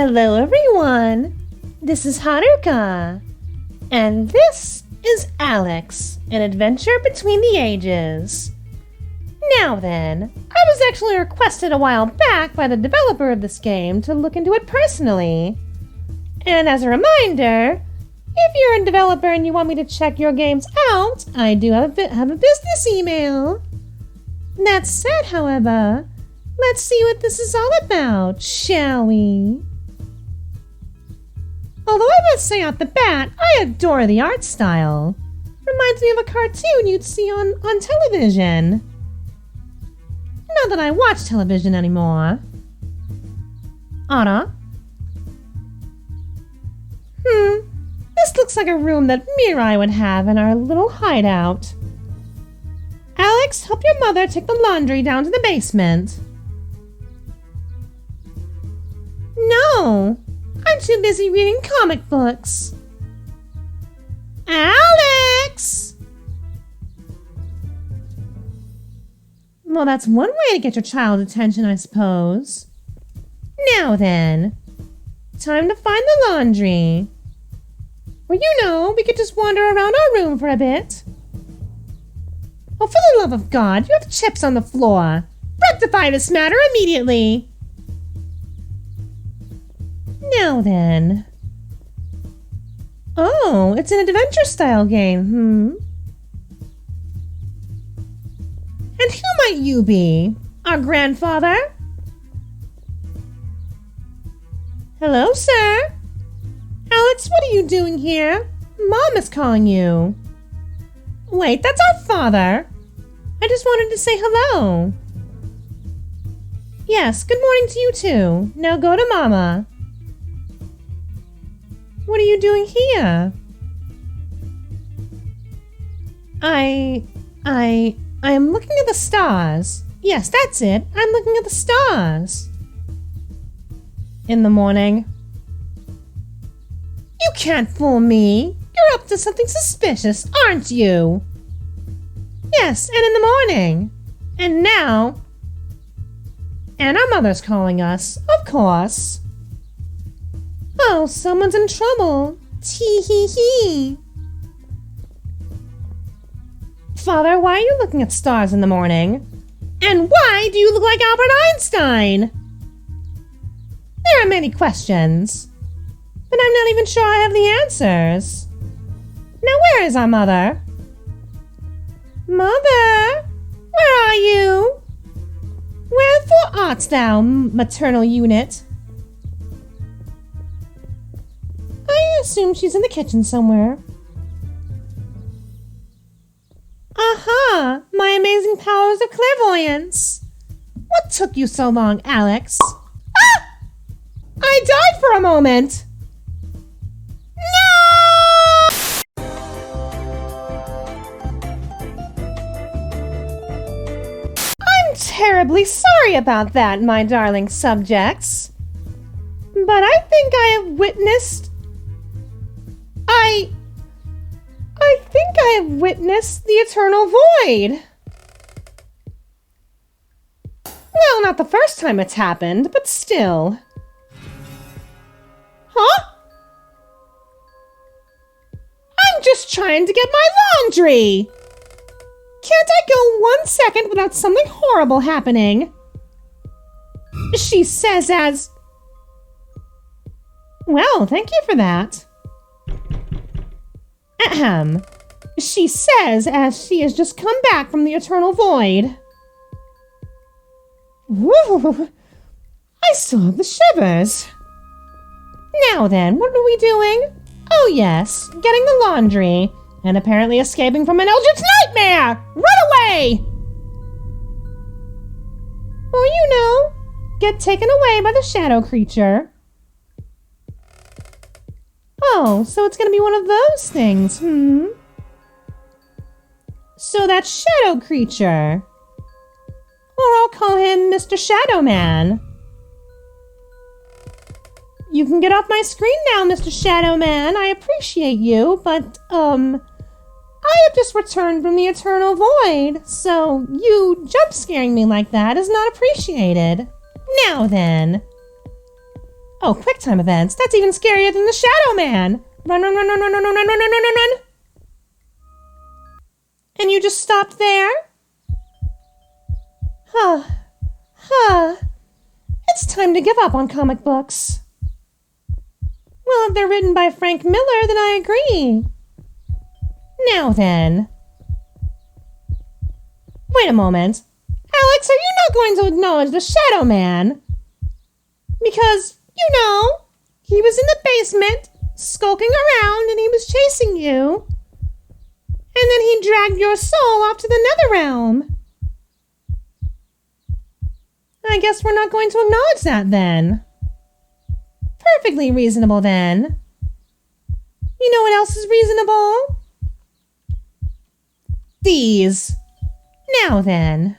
Hello everyone, this is Haruka, and this is Alex, an adventure between the ages. Now then, I was actually requested a while back by the developer of this game to look into it personally. And as a reminder, if you're a developer and you want me to check your games out, I do have a business email. That said, however, let's see what this is all about, shall we? Although I must say out the bat, I adore the art style. Reminds me of a cartoon you'd see on television. Not that I watch television anymore. Anna? This looks like a room that Mirai would have in our little hideout. Alex, help your mother take the laundry down to the basement. No, I'm too busy reading comic books. Alex! Well, that's one way to get your child's attention, I suppose. Now then, time to find the laundry. Or we could just wander around our room for a bit. Oh, for the love of God, you have chips on the floor. Rectify this matter immediately. Now then. Oh, it's an adventure-style game, And who might you be? Our grandfather? Hello, sir. Alex, what are you doing here? Mom is calling you. Wait, that's our father. I just wanted to say hello. Yes, good morning to you too. Now go to Mama. What are you doing here? I am looking at the stars. Yes, that's it. I'm looking at the stars. In the morning. You can't fool me. You're up to something suspicious, aren't you? Yes, and in the morning. And now. And our mother's calling us, of course. Oh, someone's in trouble. Tee-hee-hee. Father, why are you looking at stars in the morning? And why do you look like Albert Einstein? There are many questions, but I'm not even sure I have the answers. Now where is our mother? Mother, where are you? Wherefore art thou, maternal unit? I assume she's in the kitchen somewhere. Aha! My amazing powers of clairvoyance! What took you so long, Alex? Ah! I died for a moment! No! I'm terribly sorry about that, my darling subjects. But I think I have witnessed... I think I have witnessed the eternal void. Well, not the first time it's happened, but still. Huh? I'm just trying to get my laundry. Can't I go 1 second without something horrible happening? She says as... Well, thank you for that. Ahem. She says as she has just come back from the eternal void. Woo! I still have the shivers. Now then, what are we doing? Oh yes, getting the laundry, and apparently escaping from an eldritch nightmare! Run away! Or get taken away by the shadow creature. Oh, so it's gonna be one of those things, So that shadow creature. Or I'll call him Mr. Shadow Man. You can get off my screen now, Mr. Shadow Man. I appreciate you, but, I have just returned from the eternal void, so you jump-scaring me like that is not appreciated. Now then. Oh, quick time events. That's even scarier than the Shadow Man. Run, run, run, run, run, run, run, run, run, run, run, run. And you just stopped there? It's time to give up on comic books. Well, if they're written by Frank Miller, then I agree. Now then. Wait a moment. Alex, are you not going to acknowledge the Shadow Man? Because, he was in the basement, skulking around, and he was chasing you. And then he dragged your soul off to the Netherrealm. I guess we're not going to acknowledge that then. Perfectly reasonable then. You know what else is reasonable? These. Now then.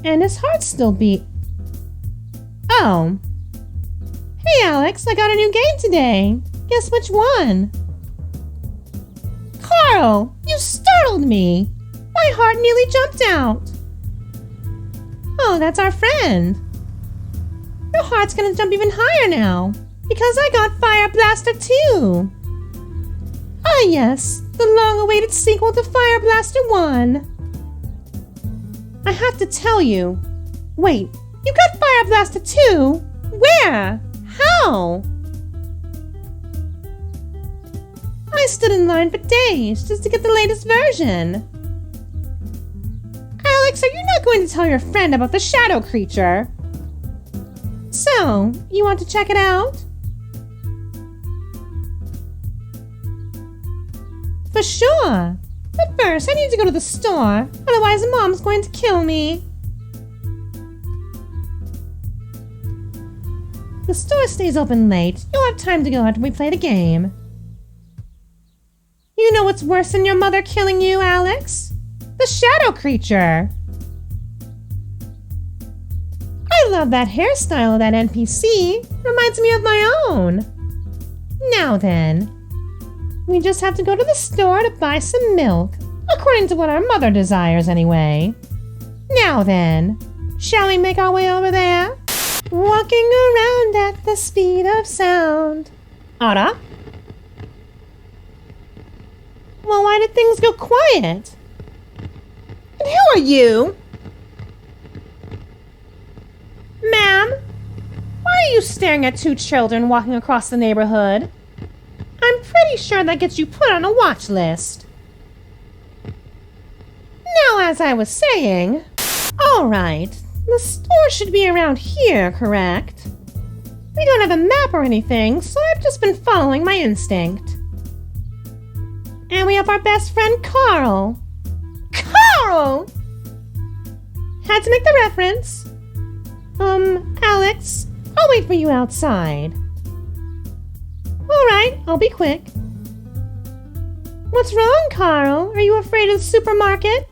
And his heart still beat. Oh. Hey Alex, I got a new game today. Guess which one? Carl, you startled me. My heart nearly jumped out. Oh, that's our friend. Your heart's gonna jump even higher now, because I got Fire Blaster 2. Ah yes, the long-awaited sequel to Fire Blaster 1. I have to tell you. Wait, you got Fire Blaster 2? Where? How? I stood in line for days just to get the latest version. Alex, are you not going to tell your friend about the shadow creature? So, you want to check it out? For sure. But first, I need to go to the store. Otherwise, Mom's going to kill me. The store stays open late. You'll have time to go after we play the game. You know what's worse than your mother killing you, Alex? The shadow creature. I love that hairstyle of that NPC. Reminds me of my own. Now then, we just have to go to the store to buy some milk, according to what our mother desires anyway. Now then, shall we make our way over there? Walking around at the speed of sound. Ara? Well, why did things go quiet? And who are you? Ma'am, why are you staring at two children walking across the neighborhood? I'm pretty sure that gets you put on a watch list. Now, as I was saying... Alright, the store should be around here, correct? We don't have a map or anything, so I've just been following my instinct. And we have our best friend, Carl. Carl! Had to make the reference. Alex, I'll wait for you outside. Alright, I'll be quick. What's wrong, Carl? Are you afraid of the supermarket?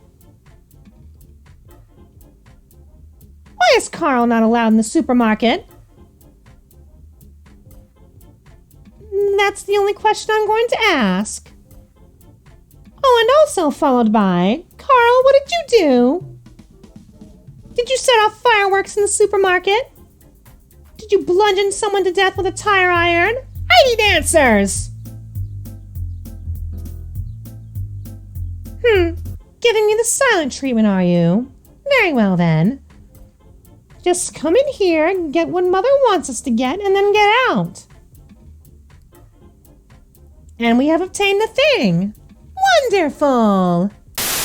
Why is Carl not allowed in the supermarket? That's the only question I'm going to ask. Oh, and also followed by, Carl, what did you do? Did you set off fireworks in the supermarket? Did you bludgeon someone to death with a tire iron? I need answers! Giving me the silent treatment, are you? Very well then. Just come in here and get what Mother wants us to get and then get out. And we have obtained the thing. Wonderful!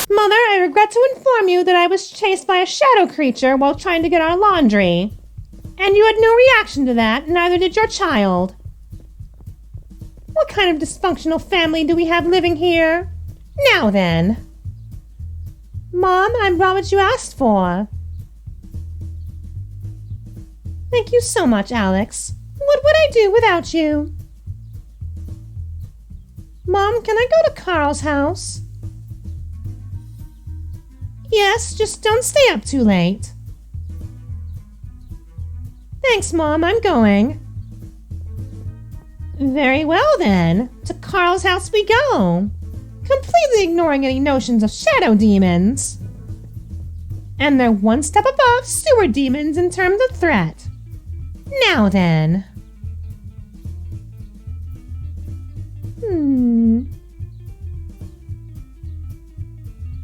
Mother, I regret to inform you that I was chased by a shadow creature while trying to get our laundry. And you had no reaction to that, neither did your child. What kind of dysfunctional family do we have living here? Now then. Mom, I brought what you asked for. Thank you so much, Alex. What would I do without you? Mom, can I go to Carl's house? Yes, just don't stay up too late. Thanks, Mom, I'm going. Very well then, to Carl's house we go. Completely ignoring any notions of shadow demons. And they're one step above sewer demons in terms of threat. Now then.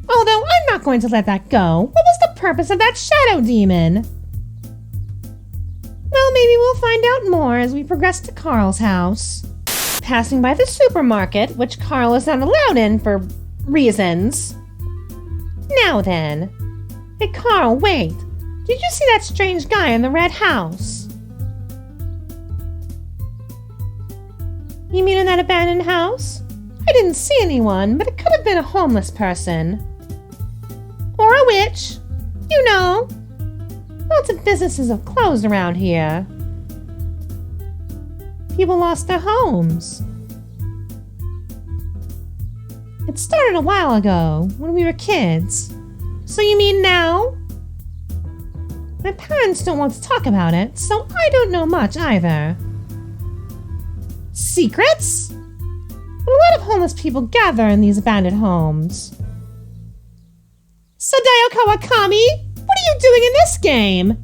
Although I'm not going to let that go. What was the purpose of that shadow demon? Well, maybe we'll find out more as we progress to Carl's house. Passing by the supermarket, which Carl is not allowed in for reasons. Now then. Hey Carl, wait. Did you see that strange guy in the red house? You mean in that abandoned house? I didn't see anyone, but it could have been a homeless person. Or a witch. You know. Lots of businesses have closed around here. People lost their homes. It started a while ago, when we were kids. So you mean now? My parents don't want to talk about it, so I don't know much either. Secrets? But a lot of homeless people gather in these abandoned homes. Sadao Kawakami, what are you doing in this game?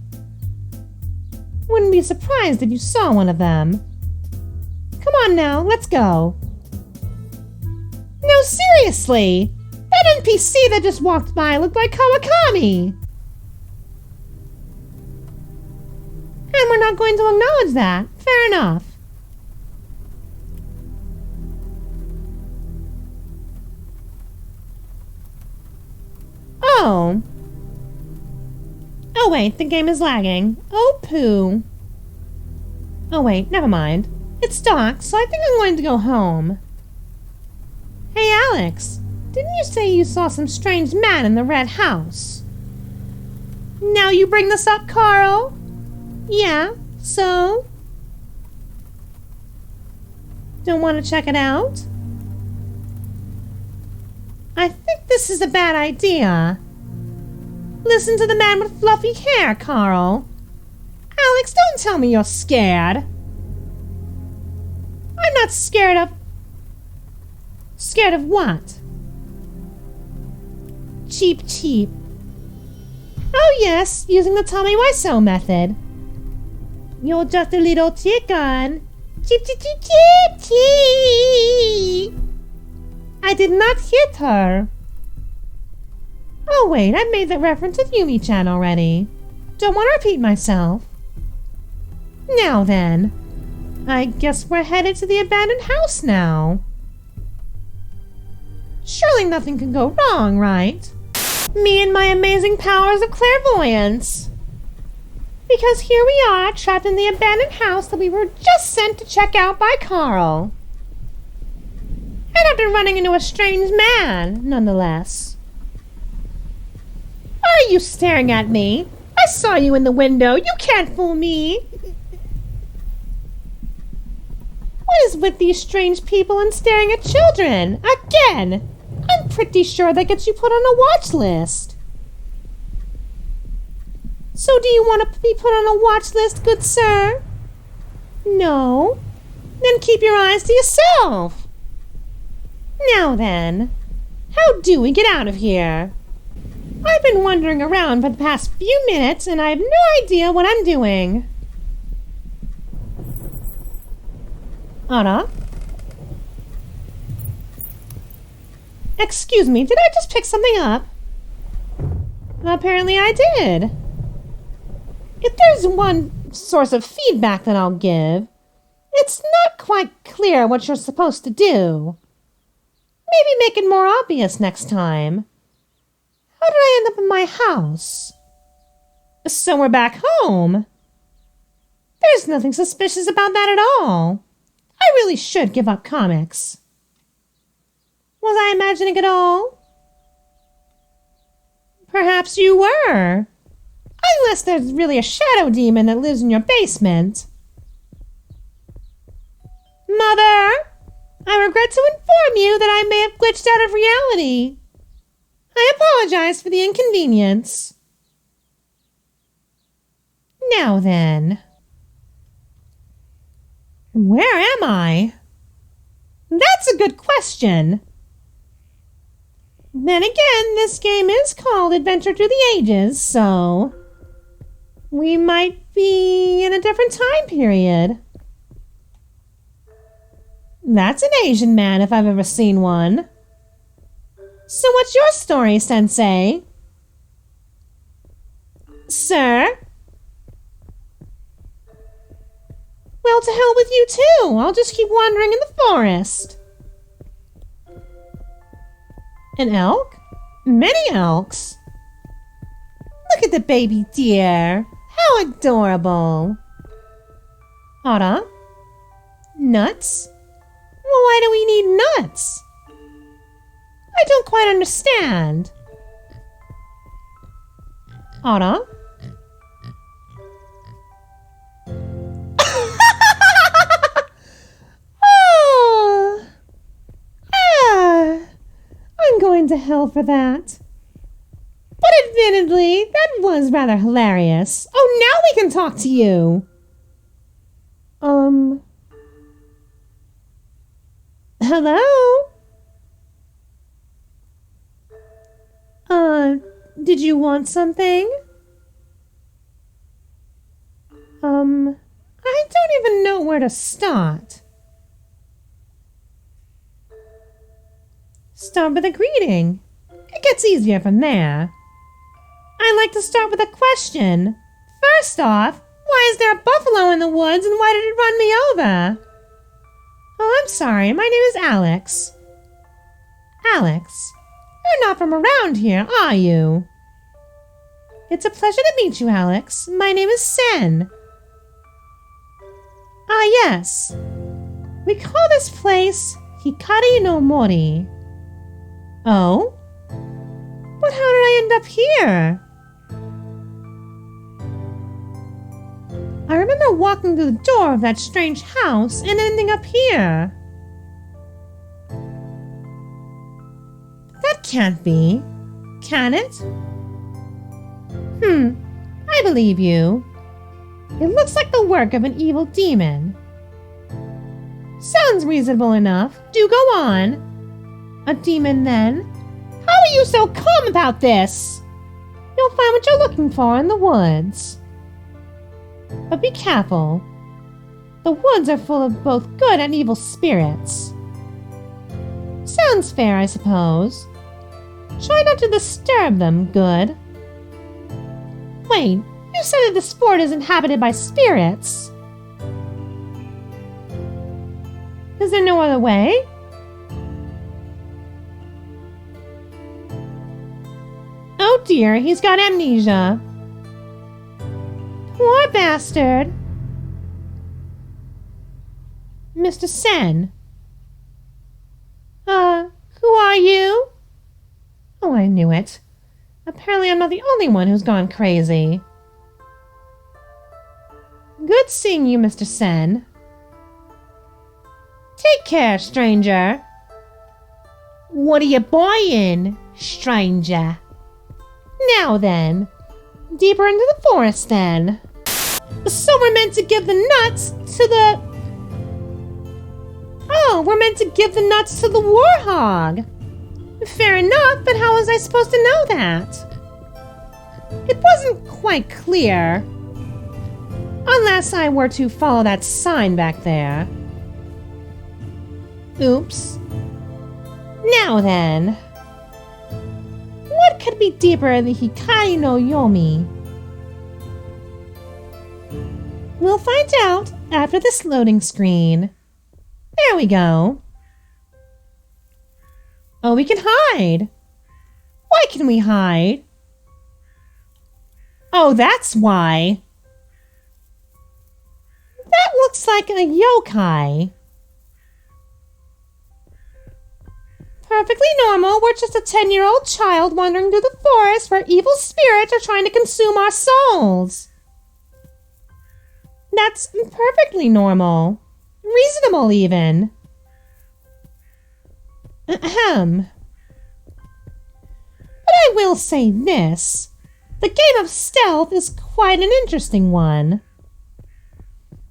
Wouldn't be surprised if you saw one of them. Come on now, let's go. No, seriously! That NPC that just walked by looked like Kawakami! And we're not going to acknowledge that. Fair enough. Oh. Oh wait, the game is lagging. Oh poo. Oh wait, never mind. It's dark, so I think I'm going to go home. Hey Alex, didn't you say you saw some strange man in the red house? Now you bring this up, Carl? Yeah, so? Don't want to check it out? I think this is a bad idea. Listen to the man with fluffy hair, Carl. Alex, don't tell me you're scared. I'm not scared of... Scared of what? Cheap. Oh yes, using the Tommy Wiseau method. You're just a little chicken. Cheep. I did not hit her. Oh wait, I made the reference of Yumi-chan already. Don't want to repeat myself. Now then, I guess we're headed to the abandoned house now. Surely nothing can go wrong, right? Me and my amazing powers of clairvoyance. Because here we are, trapped in the abandoned house that we were just sent to check out by Carl. And after running into a strange man, nonetheless. Why are you staring at me? I saw you in the window. You can't fool me. What is with these strange people and staring at children? Again! I'm pretty sure that gets you put on a watch list. So do you want to be put on a watch list, good sir? No? Then keep your eyes to yourself. Now then, how do we get out of here? I've been wandering around for the past few minutes and I have no idea what I'm doing. Anna? Excuse me, did I just pick something up? Apparently I did. If there's one source of feedback that I'll give, it's not quite clear what you're supposed to do. Maybe make it more obvious next time. How did I end up in my house? So we're back home. There's nothing suspicious about that at all. I really should give up comics. Was I imagining it all? Perhaps you were. Unless there's really a shadow demon that lives in your basement. Mother, I regret to inform you that I may have glitched out of reality. I apologize for the inconvenience. Now then. Where am I? That's a good question. Then again, this game is called Adventure Through the Ages, so we might be in a different time period. That's an Asian man if I've ever seen one. So what's your story, Sensei? Sir? Well, to hell with you too. I'll just keep wandering in the forest. An elk? Many elks. Look at the baby deer. How adorable. Ara? Nuts? Well, why do we need nuts? I don't quite understand. Ara? I'm going to hell for that. But admittedly, that was rather hilarious. Oh, now we can talk to you. Hello? Did you want something? I don't even know where to start. Start with a greeting. It gets easier from there. I like to start with a question. First off, why is there a buffalo in the woods and why did it run me over? Oh, I'm sorry. My name is Alex. Alex, you're not from around here, are you? It's a pleasure to meet you, Alex. My name is Sen. Ah, yes. We call this place Hikari no Mori. Oh? But how did I end up here? I remember walking through the door of that strange house and ending up here. That can't be. Can it? I believe you. It looks like the work of an evil demon. Sounds reasonable enough. Do go on. A demon, then? How are you so calm about this? You'll find what you're looking for in the woods. But be careful. The woods are full of both good and evil spirits. Sounds fair, I suppose. Try not to disturb them, good. Wait, you said that this fort is inhabited by spirits. Is there no other way? Oh dear, he's got amnesia. Poor bastard. Mr. Sen. Who are you? Oh, I knew it. Apparently I'm not the only one who's gone crazy. Good seeing you, Mr. Sen. Take care, stranger. What are you buying, stranger? Now then, deeper into the forest then. So we're meant to give the nuts to the... Oh, we're meant to give the nuts to the warhog. Fair enough, but how was I supposed to know that? It wasn't quite clear. Unless I were to follow that sign back there. Oops. Now then. What could be deeper in the Hikari no Yomi? We'll find out after this loading screen. There we go. Oh, we can hide. Why can we hide? Oh, that's why. That looks like a yokai. Perfectly normal. We're just a 10-year-old child wandering through the forest where evil spirits are trying to consume our souls. That's perfectly normal. Reasonable, even. Ahem. But I will say this. The game of stealth is quite an interesting one.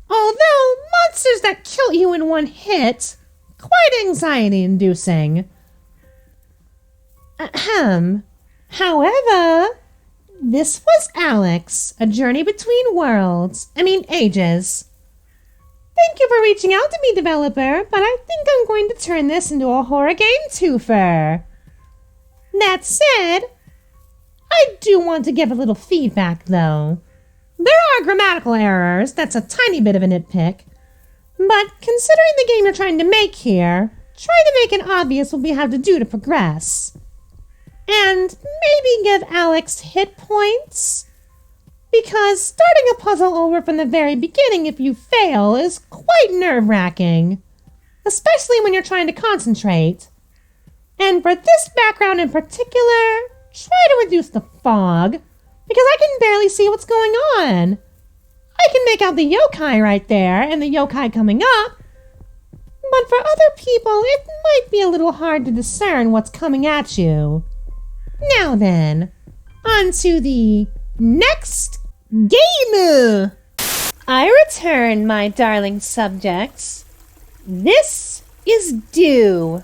Although monsters that kill you in one hit, quite anxiety-inducing. Ahem. However, this was Alex, A Journey Between Worlds. Ages. Thank you for reaching out to me, developer, but I think I'm going to turn this into a horror game two-fer. That said, I do want to give a little feedback, though. There are grammatical errors, that's a tiny bit of a nitpick. But considering the game you're trying to make here, try to make it obvious what we have to do to progress. And maybe give Alex hit points? Because starting a puzzle over from the very beginning if you fail is quite nerve-wracking. Especially when you're trying to concentrate. And for this background in particular, try to reduce the fog, because I can barely see what's going on. I can make out the yokai right there, and the yokai coming up, but for other people it might be a little hard to discern what's coming at you. Now then, on to the next game! I return, my darling subjects. This is Due.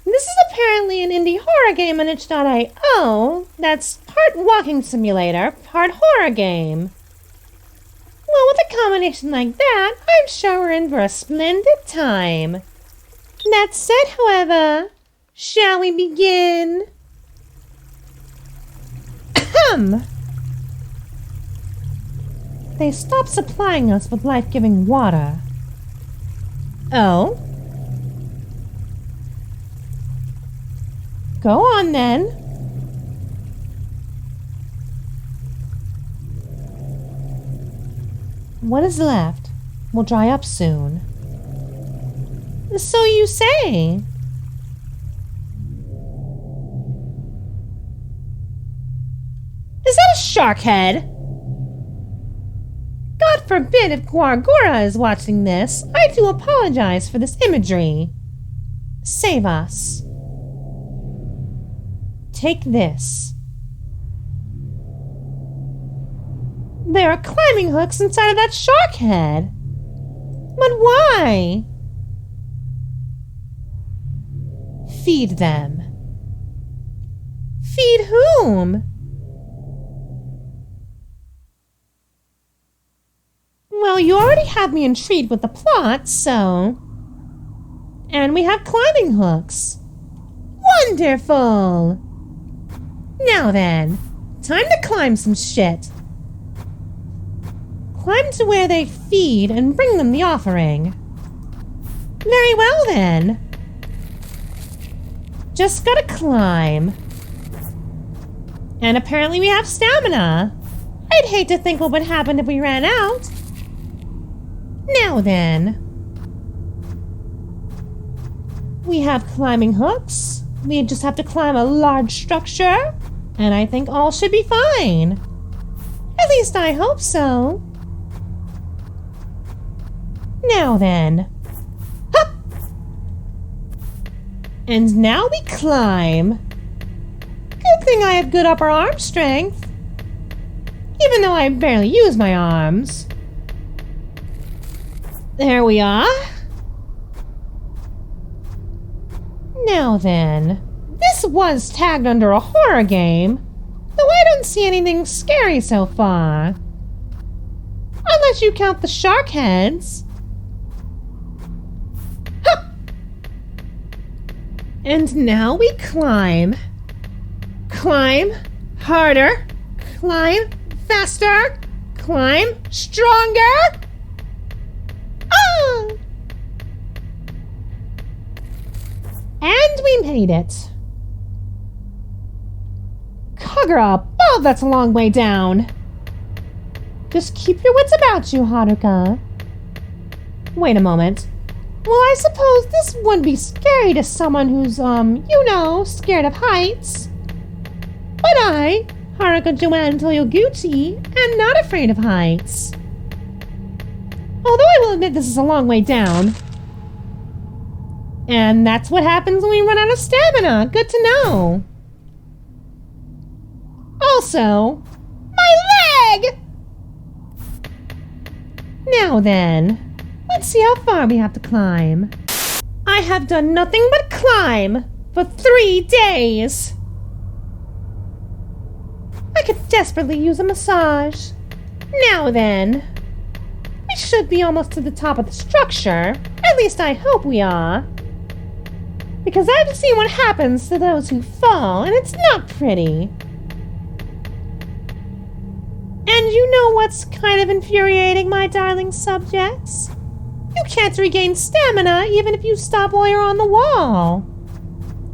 This is apparently an indie horror game on itch.io that's part walking simulator, part horror game. Well, with a combination like that, I'm sure we're in for a splendid time. That said, however, shall we begin? Ahem! They stopped supplying us with life-giving water. Oh? Go on, then. What is left will dry up soon. So you say. Is that a shark head? God forbid if Kagura is watching this. I do apologize for this imagery. Save us. Take this. There are climbing hooks inside of that shark head. But why? Feed them. Feed whom? Well, you already have me intrigued with the plot, so... And we have climbing hooks. Wonderful! Now then, time to climb some shit. Climb to where they feed and bring them the offering. Very well then. Just gotta climb. And apparently we have stamina. I'd hate to think what would happen if we ran out. Now then. We have climbing hooks. We just have to climb a large structure. And I think all should be fine. At least I hope so. Now then. Hup! And now we climb. Good thing I have good upper arm strength. Even though I barely use my arms. There we are. Now then. This was tagged under a horror game, though I don't see anything scary so far. Unless you count the shark heads. Hup! And now we climb. Climb harder. Climb faster. Climb stronger. Ah! And we made it. Kagura, oh, that's a long way down. Just keep your wits about you, Haruka. Wait a moment. Well, I suppose this would be scary to someone who's, scared of heights. But I, Haruka Joanne Toyoguchi, am not afraid of heights. Although I will admit this is a long way down. And that's what happens when we run out of stamina. Good to know. Also, my leg! Now then, let's see how far we have to climb. I have done nothing but climb for 3 days. could desperately use a massage. Now then, we should be almost to the top of the structure. At least I hope we are. Because I've seen what happens to those who fall, and it's not pretty. And you know what's kind of infuriating, my darling subjects? You can't regain stamina even if you stop while you're on the wall.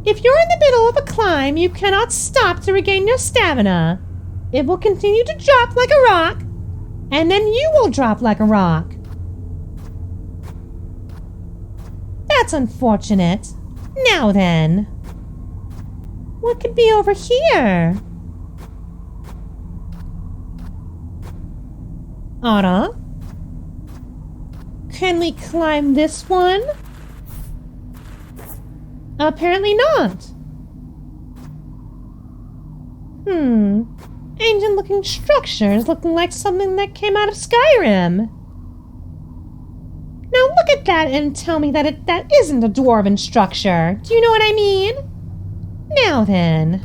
If you're in the middle of a climb, you cannot stop to regain your stamina. It will continue to drop like a rock, and then you will drop like a rock. That's unfortunate. Now then, what could be over here? Anna? Can we climb this one? Apparently not. Ancient looking structures looking like something that came out of Skyrim. Now look at that and tell me that that isn't a dwarven structure. Do you know what I mean? Now then,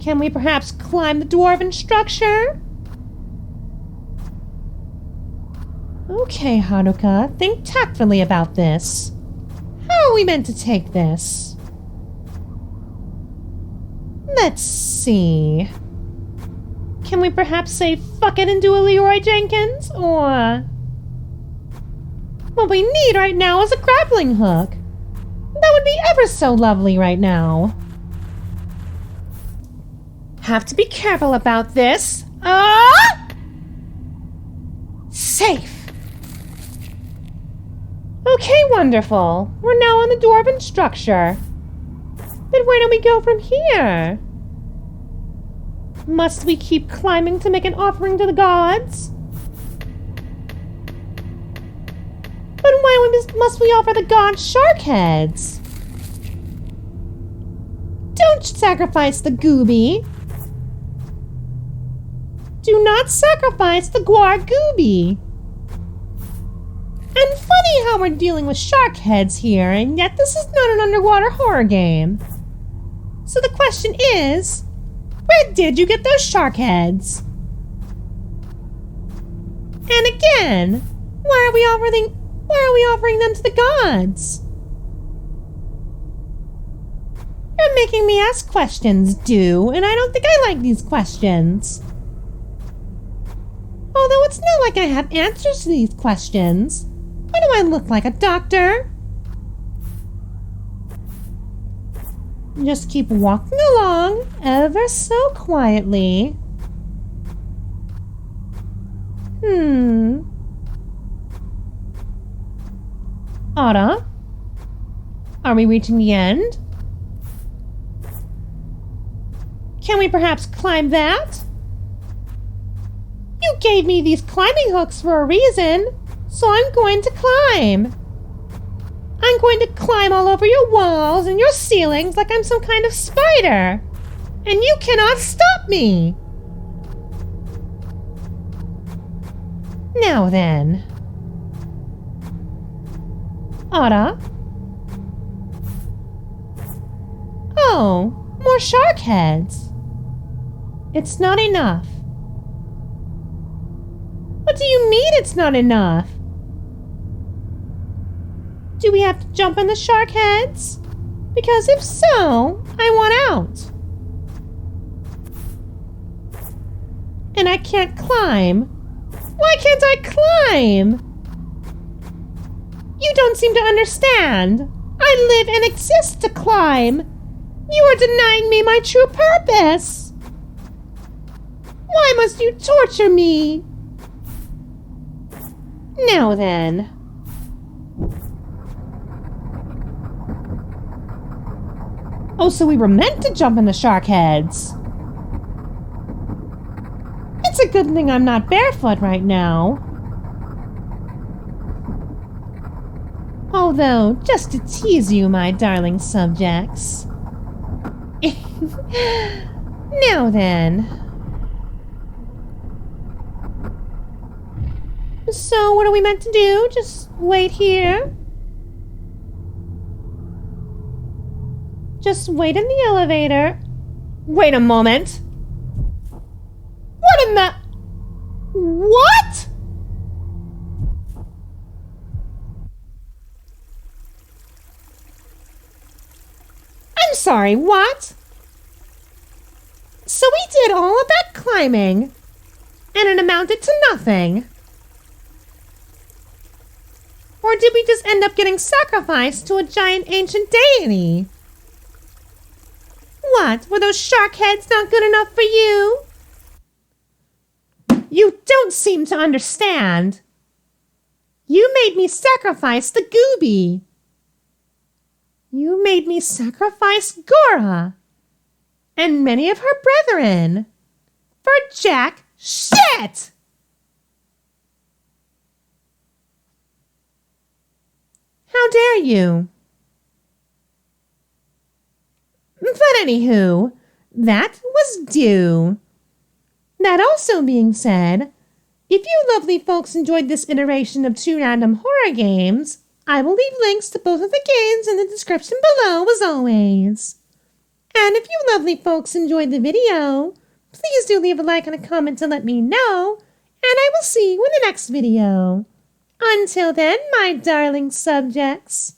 can we perhaps climb the dwarven structure? Okay, Haruka, think tactfully about this. How are we meant to take this? Let's see. Can we perhaps say fuck it and do a Leroy Jenkins? Or... what we need right now is a grappling hook. That would be ever so lovely right now. Have to be careful about this. Safe. Okay, wonderful. We're now on the dwarven structure. But where do we go from here? Must we keep climbing to make an offering to the gods? But why must we offer the gods shark heads? Don't sacrifice the gooby. Do not sacrifice the guar gooby. And funny how we're dealing with shark heads here, and yet this is not an underwater horror game. So the question is, where did you get those shark heads? And again, why are we offering them to the gods? You're making me ask questions, Do, and I don't think I like these questions. Although it's not like I have answers to these questions. Why do I look like a doctor? Just keep walking along ever so quietly. Ada? Are we reaching the end? Can we perhaps climb that? You gave me these climbing hooks for a reason, so I'm going to climb. I'm going to climb all over your walls and your ceilings like I'm some kind of spider. And you cannot stop me. Now then. Ada? Oh, more shark heads. It's not enough. What do you mean it's not enough? Do we have to jump in the shark heads? Because if so, I want out. And I can't climb. Why can't I climb? You don't seem to understand. I live and exist to climb. You are denying me my true purpose. Why must you torture me? Now then. Oh, so we were meant to jump in the shark heads. It's a good thing I'm not barefoot right now. Although, just to tease you, my darling subjects. Now then. So, what are we meant to do? Just wait here? Just wait in the elevator. Wait a moment. What in the... What? I'm sorry, what? So we did all of that climbing, and it amounted to nothing? Or did we just end up getting sacrificed to a giant ancient deity? What, were those shark heads not good enough for you? You don't seem to understand. You made me sacrifice the Gooby. You made me sacrifice Gora and many of her brethren for jack shit! How dare you? But anywho, that was due. That also being said, if you lovely folks enjoyed this iteration of 2 random horror games, I will leave links to both of the games in the description below as always. And if you lovely folks enjoyed the video, please do leave a like and a comment to let me know, and I will see you in the next video. Until then, my darling subjects.